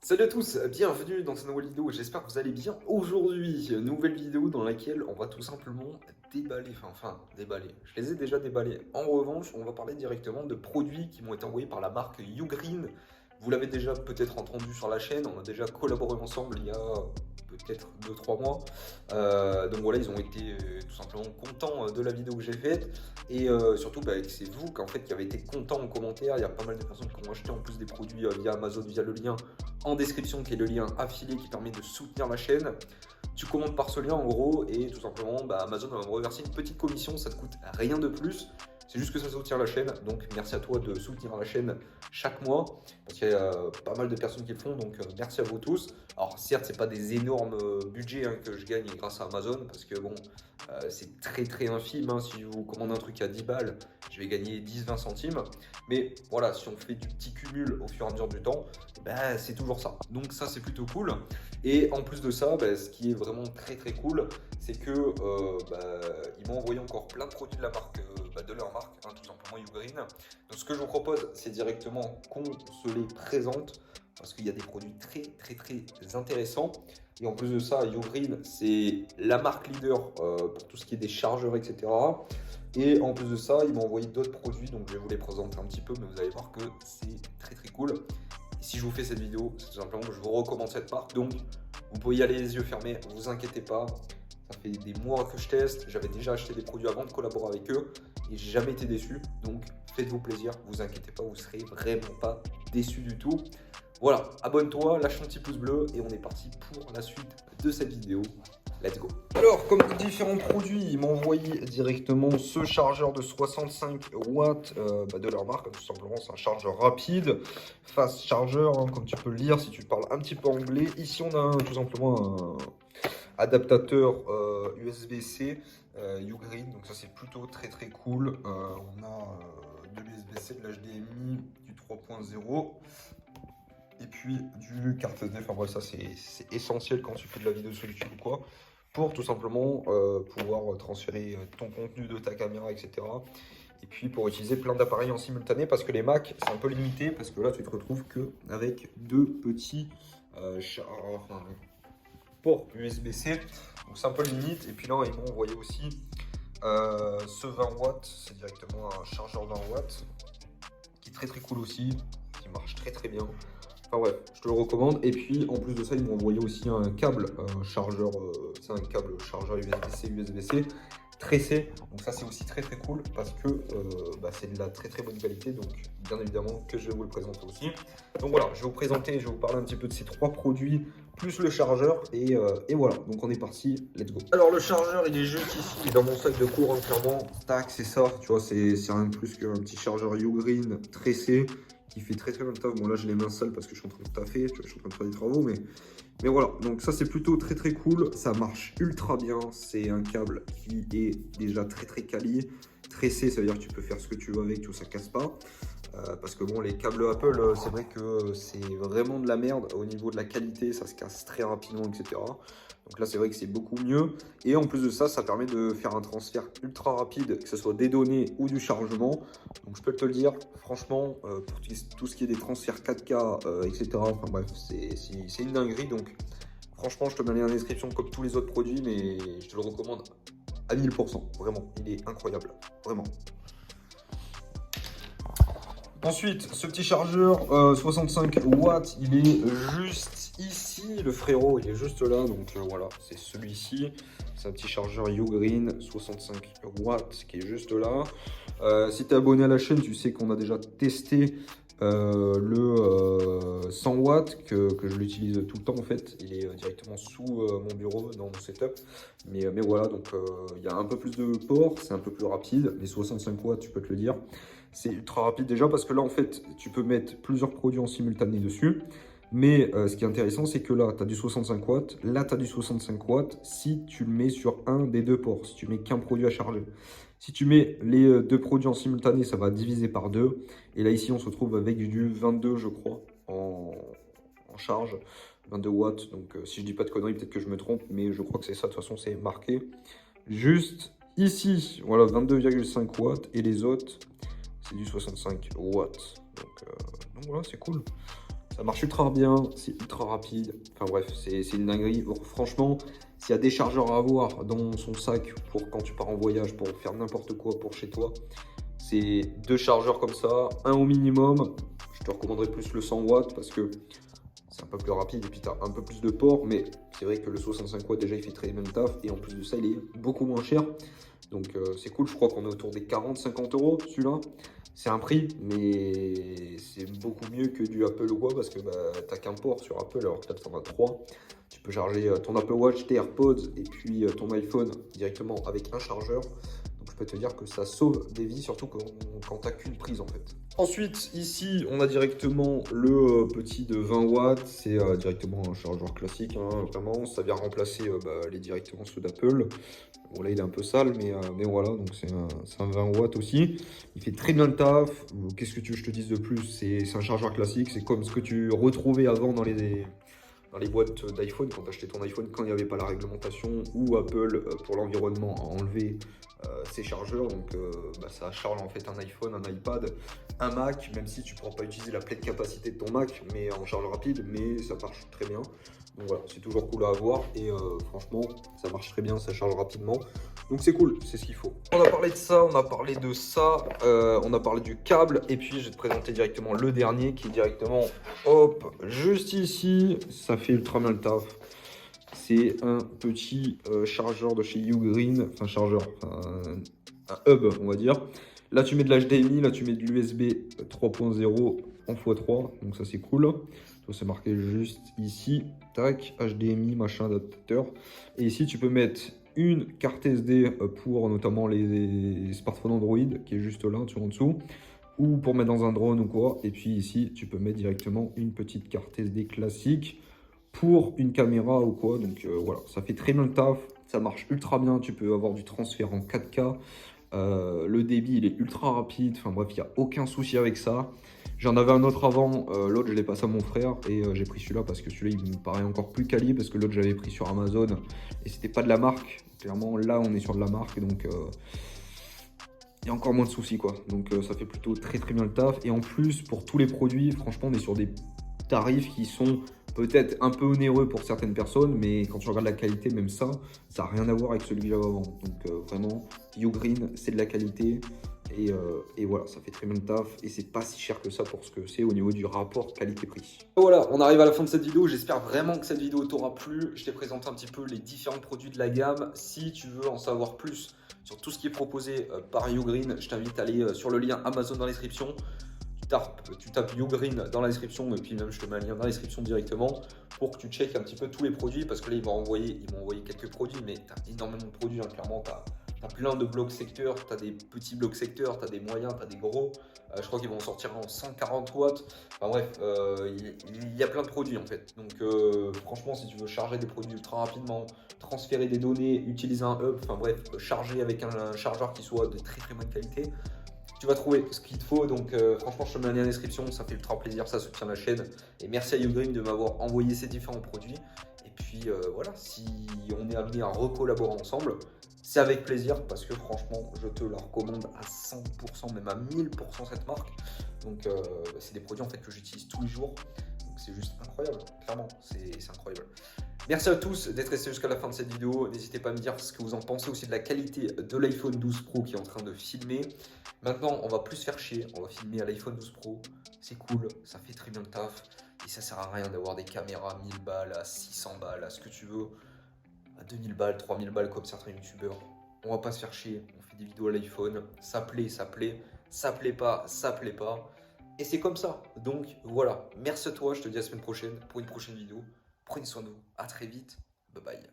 Salut à tous, bienvenue dans cette nouvelle vidéo, j'espère que vous allez bien. Aujourd'hui, nouvelle vidéo dans laquelle on va tout simplement déballer, déballer, je les ai déjà déballés. En revanche, on va parler directement de produits qui m'ont été envoyés par la marque Ugreen. Vous l'avez déjà peut-être entendu sur la chaîne, on a déjà collaboré ensemble il y a peut-être 2-3 mois. Donc voilà, ils ont été tout simplement contents de la vidéo que j'ai faite. Et surtout, que c'est vous qui avez été contents en commentaire. Il y a pas mal de personnes qui ont acheté en plus des produits via Amazon, via le lien en description qui est le lien affilié qui permet de soutenir la chaîne. Tu commandes par ce lien en gros et tout simplement Amazon va me reverser une petite commission, ça te coûte rien de plus. C'est juste que ça soutient la chaîne, donc merci à toi de soutenir la chaîne chaque mois, parce qu'il y a pas mal de personnes qui le font, donc merci à vous tous. Alors certes, c'est pas des énormes budgets que je gagne grâce à Amazon, parce que bon, c'est très infime, si vous commandez un truc à 10 balles, je vais gagner 10-20 centimes, mais voilà, si on fait du petit cumul au fur et à mesure du temps, c'est toujours ça. Donc ça, c'est plutôt cool. Et en plus de ça, ce qui est vraiment très cool, c'est que ils m'ont envoyé encore plein de produits de la marque, de leur marque, tout simplement Ugreen. Donc ce que je vous propose, c'est directement qu'on se les présente, parce qu'il y a des produits très intéressants. Et en plus de ça, Ugreen, c'est la marque leader pour tout ce qui est des chargeurs, etc. Et en plus de ça, ils m'ont envoyé d'autres produits, donc je vais vous les présenter un petit peu, mais vous allez voir que c'est très cool. Et si je vous fais cette vidéo, c'est tout simplement que je vous recommande cette marque, donc vous pouvez y aller les yeux fermés, vous inquiétez pas. Ça fait des mois que je teste, j'avais déjà acheté des produits avant de collaborer avec eux et j'ai jamais été déçu. Donc faites-vous plaisir, vous inquiétez pas, vous serez vraiment pas déçus du tout. Voilà, abonne-toi, lâche un petit pouce bleu et on est parti pour la suite de cette vidéo. Let's go. Alors, comme différents produits, ils m'ont envoyé directement ce chargeur de 65 watts de leur marque. Tout simplement, c'est un chargeur rapide, fast charger, comme tu peux le lire si tu parles un petit peu anglais. Ici, on a tout simplement un adaptateur USB-C Ugreen. Donc ça, c'est plutôt très cool. On a de l'USB-C, de l'HDMI, du 3.0. Et puis du carte SD, enfin bref, ça c'est essentiel quand tu fais de la vidéo sur YouTube ou quoi, pour tout simplement pouvoir transférer ton contenu de ta caméra, etc. Et puis pour utiliser plein d'appareils en simultané, parce que les Mac, c'est un peu limité, parce que là, tu te retrouves qu'avec deux petits ports USB-C, donc c'est un peu limite. Et puis là, ils m'ont envoyé aussi ce 20 watts, c'est directement un chargeur 20 watts, qui est très cool aussi, qui marche très bien. Enfin bref, je te le recommande. Et puis en plus de ça, ils m'ont envoyé aussi un câble chargeur, c'est un câble chargeur USB-C, USB-C tressé. Donc ça c'est aussi très cool parce que c'est de la très bonne qualité. Donc bien évidemment que je vais vous le présenter aussi. Donc voilà, je vais vous présenter, je vais vous parler un petit peu de ces trois produits plus le chargeur et voilà. Donc on est parti, let's go. Alors le chargeur il est juste ici, il est dans mon sac de cours clairement. Tac, c'est ça, tu vois, c'est rien de plus qu'un petit chargeur Ugreen tressé qui fait très bien le taf. Bon là j'ai les mains sales parce que je suis en train de taffer, tu vois, je suis en train de faire des travaux, mais voilà, donc ça c'est plutôt très cool, ça marche ultra bien, c'est un câble qui est déjà très quali, tressé, ça veut dire que tu peux faire ce que tu veux avec, tout ça casse pas, parce que bon les câbles Apple, c'est vrai que c'est vraiment de la merde au niveau de la qualité, ça se casse très rapidement, etc. Donc là c'est vrai que c'est beaucoup mieux, et en plus de ça, ça permet de faire un transfert ultra rapide, que ce soit des données ou du chargement. Donc je peux te le dire, franchement, pour tout ce qui est des transferts 4K, etc. Enfin bref, c'est une dinguerie. Donc franchement, je te mets le lien en description comme tous les autres produits, mais je te le recommande à 1000%. Vraiment, il est incroyable, vraiment. Ensuite, ce petit chargeur 65 watts, il est juste ici, le frérot, il est juste là, donc voilà, c'est celui-ci. C'est un petit chargeur Ugreen 65 watts qui est juste là. Si tu es abonné à la chaîne, tu sais qu'on a déjà testé le 100 watts, que je l'utilise tout le temps en fait. Il est directement sous mon bureau, dans mon setup. Mais voilà, donc il y a un peu plus de ports, c'est un peu plus rapide. Les 65 watts, tu peux te le dire. C'est ultra rapide déjà parce que là, en fait, tu peux mettre plusieurs produits en simultané dessus. Mais ce qui est intéressant, c'est que là, tu as du 65 watts. Là, tu as du 65 watts si tu le mets sur un des deux ports, si tu mets qu'un produit à charger. Si tu mets les deux produits en simultané, ça va diviser par deux. Et là, ici, on se retrouve avec du 22, je crois, en charge. 22 watts. Donc, si je dis pas de conneries, peut-être que je me trompe. Mais je crois que c'est ça. De toute façon, c'est marqué juste ici. Voilà, 22,5 watts. Et les autres, c'est du 65 watts. Donc voilà, c'est cool. Ça marche ultra bien, c'est ultra rapide. Enfin bref, c'est une dinguerie. Franchement, s'il y a des chargeurs à avoir dans son sac pour quand tu pars en voyage, pour faire n'importe quoi pour chez toi, c'est 2 chargeurs comme ça, un au minimum. Je te recommanderais plus le 100 watts parce que c'est un peu plus rapide et puis tu as un peu plus de port. Mais c'est vrai que le 65 watts, déjà, il fait très bien le taf. Et en plus de ça, il est beaucoup moins cher. Donc c'est cool, je crois qu'on est autour des 40-50 euros celui-là. C'est un prix, mais c'est beaucoup mieux que du Apple ou quoi, parce que bah, t'as qu'un port sur Apple, alors que là t'en as 3. Tu peux charger ton Apple Watch, tes AirPods et puis ton iPhone directement avec un chargeur. Donc je peux te dire que ça sauve des vies, surtout quand t'as qu'une prise en fait. Ensuite, ici, on a directement le petit de 20 watts. C'est directement un chargeur classique, hein, vraiment. Ça vient remplacer directement ceux d'Apple. Bon, là, il est un peu sale, mais voilà. Donc, c'est un 20 watts aussi. Il fait très bien le taf. Qu'est-ce que tu veux que je te dise de plus? C'est un chargeur classique. C'est comme ce que tu retrouvais avant dans les boîtes d'iPhone, quand tu achetais ton iPhone, quand il n'y avait pas la réglementation, ou Apple, pour l'environnement, a enlevé ces chargeurs. Donc ça charge en fait un iPhone, un iPad, un Mac, même si tu ne pourras pas utiliser la pleine capacité de ton Mac, mais en charge rapide, mais ça marche très bien. Donc voilà, c'est toujours cool à avoir et franchement, ça marche très bien, ça charge rapidement. Donc c'est cool, c'est ce qu'il faut. On a parlé de ça, on a parlé de ça, on a parlé du câble et puis je vais te présenter directement le dernier qui est directement, hop, juste ici. Ça fait ultra bien le taf. C'est un petit chargeur de chez Ugreen, enfin chargeur, un hub on va dire. Là tu mets de l'HDMI, là tu mets de l'USB 3.0 en x3, donc ça c'est cool. C'est marqué juste ici, tac, HDMI, machin, adaptateur. Et ici tu peux mettre une carte SD pour notamment les smartphones Android, qui est juste là, en dessous, ou pour mettre dans un drone ou quoi. Et puis ici tu peux mettre directement une petite carte SD classique pour une caméra ou quoi. Donc voilà, ça fait très bien le taf, ça marche ultra bien, tu peux avoir du transfert en 4K. Le débit il est ultra rapide, enfin bref, il n'y a aucun souci avec ça. J'en avais un autre avant, l'autre je l'ai passé à mon frère et j'ai pris celui-là parce que celui-là il me paraît encore plus quali, parce que l'autre j'avais pris sur Amazon et c'était pas de la marque. Clairement là on est sur de la marque, donc il y a encore moins de soucis quoi. Donc ça fait plutôt très très bien le taf. Et en plus pour tous les produits, franchement on est sur des tarifs qui sont peut-être un peu onéreux pour certaines personnes, mais quand tu regardes la qualité, même ça n'a rien à voir avec celui que j'avais avant. Donc vraiment, Ugreen, c'est de la qualité. Et voilà, ça fait très bien le taf. Et c'est pas si cher que ça pour ce que c'est au niveau du rapport qualité-prix. Voilà, on arrive à la fin de cette vidéo. J'espère vraiment que cette vidéo t'aura plu. Je t'ai présenté un petit peu les différents produits de la gamme. Si tu veux en savoir plus sur tout ce qui est proposé par Ugreen, je t'invite à aller sur le lien Amazon dans la description. Tu tapes Ugreen dans la description et puis même je te mets un lien dans la description directement pour que tu checkes un petit peu tous les produits, parce que là ils m'ont envoyé quelques produits, mais tu as énormément de produits, hein, clairement tu as plein de blocs secteurs, tu as des petits blocs secteurs, tu as des moyens, tu as des gros, je crois qu'ils vont en sortir en 140 watts, enfin bref, il y a plein de produits en fait. Donc franchement, si tu veux charger des produits ultra rapidement, transférer des données, utiliser un hub, enfin bref, charger avec un chargeur qui soit de très très bonne qualité, tu vas trouver ce qu'il te faut. Donc franchement, je te mets un lien en description, ça fait ultra plaisir, ça soutient la chaîne. Et merci à Ugreen de m'avoir envoyé ces différents produits. Et puis voilà, si on est amené à recollaborer ensemble, c'est avec plaisir, parce que franchement, je te la recommande à 100%, même à 1000% cette marque. Donc c'est des produits en fait que j'utilise tous les jours. Donc c'est juste incroyable, clairement, c'est incroyable. Merci à tous d'être restés jusqu'à la fin de cette vidéo. N'hésitez pas à me dire ce que vous en pensez aussi de la qualité de l'iPhone 12 Pro qui est en train de filmer. Maintenant, on va plus se faire chier. On va filmer à l'iPhone 12 Pro. C'est cool, ça fait très bien le taf. Et ça sert à rien d'avoir des caméras à 1000 balles, à 600 balles, à ce que tu veux, à 2000 balles, 3000 balles comme certains youtubeurs. On va pas se faire chier. On fait des vidéos à l'iPhone. Ça plaît, ça plaît. Ça plaît pas, ça plaît pas. Et c'est comme ça. Donc voilà. Merci à toi. Je te dis à la semaine prochaine pour une prochaine vidéo. Prenez soin de vous. À très vite. Bye bye.